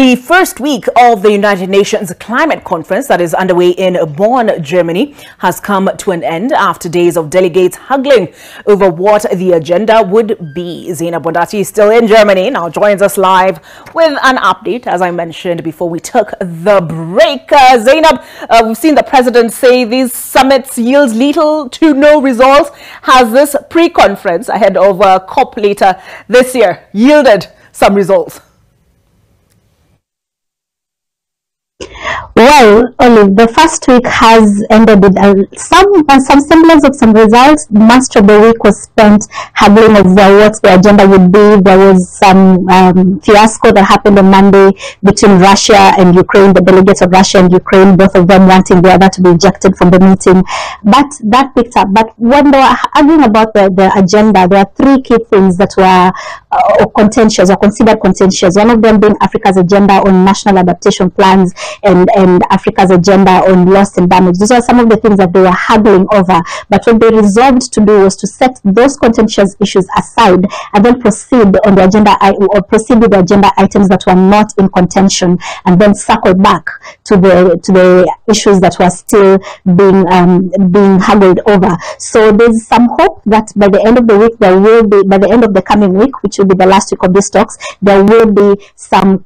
The first week of the United Nations Climate Conference that is underway in Bonn, Germany, has come to an end after days of delegates haggling over what the agenda would be. Zainab Bondati is still in Germany, now joins us live with an update, as I mentioned before we took the break. Zainab, we've seen the president say these summits yield little to no results. Has this pre-conference ahead of COP later this year yielded some results? Well, Olive, the first week has ended with some semblance of some results. Most of the week was spent haggling over what the agenda would be. There was some fiasco that happened on Monday between Russia and Ukraine, the delegates of Russia and Ukraine, both of them wanting the other to be ejected from the meeting. But that picked up. But when they were arguing about the agenda, there are three key things that were contentious or considered contentious. One of them being Africa's agenda on national adaptation plans and Africa's agenda on loss and damage. Those are some of the things that they were haggling over. But what they resolved to do was to set those contentious issues aside and then proceed on the agenda or proceed with the agenda items that were not in contention, and then circle back to the issues that were still being haggled over. So there's some hope that by the end of the week there will be, by the end of the coming week, which will be the last week of these talks, there will be some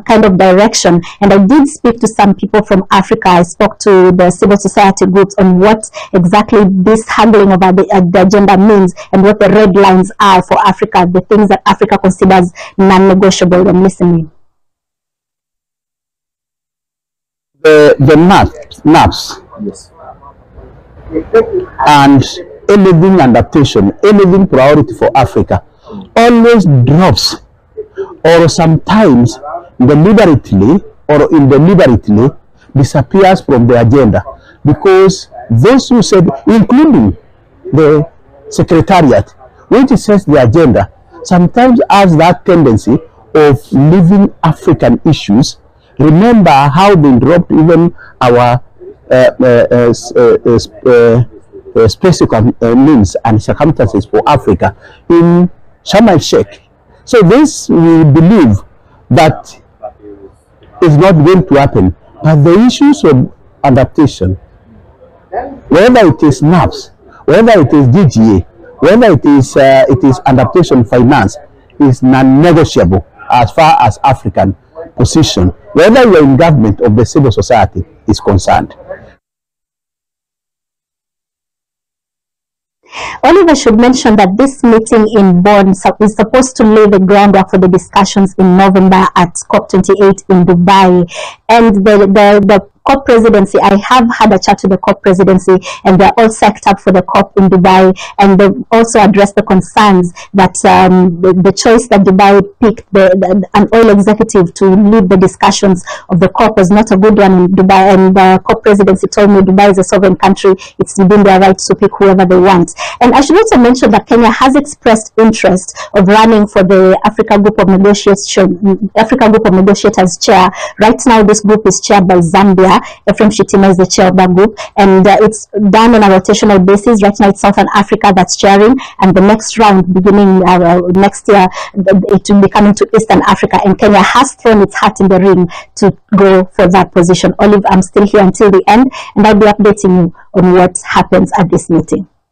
kind of direction. And I did speak to some people from Africa. I spoke to the civil society groups on what exactly this handling of the agenda means and what the red lines are for Africa, the things that Africa considers non-negotiable. I'm listening. The NAPs, yes, and anything adaptation, anything priority for Africa always drops, or sometimes deliberately or indeliberately disappears from the agenda, because those who said, including the secretariat, which sets the agenda, sometimes has that tendency of leaving African issues. Remember how they dropped even our specific means and circumstances for Africa in Sharm el-Sheikh. So this, we believe that is not going to happen. But the issues of adaptation, whether it is NAPS, whether it is DGA, whether it is adaptation finance, is non-negotiable as far as African position, whether you are in government or the civil society, is concerned. Oliver should mention that this meeting in Bonn is supposed to lay the groundwork for the discussions in November at COP28 in Dubai. And the COP presidency, I have had a chat with the COP presidency, and they're all set up for the COP in Dubai, and they've also addressed the concerns that the choice that Dubai picked, an oil executive to lead the discussions of the COP, was not a good one in Dubai. And the COP presidency told me Dubai is a sovereign country, it's within their rights to pick whoever they want. And I should also mention that Kenya has expressed interest of running for the Africa Group of Negotiators chair. Right now this group is chaired by Zambia. Ephraim Shitima is the chair of that group, and it's done on a rotational basis. Right now it's Southern Africa that's chairing, and the next round, beginning next year, it will be coming to Eastern Africa, and Kenya has thrown its hat in the ring to go for that position. Olive, I'm still here until the end, and I'll be updating you on what happens at this meeting.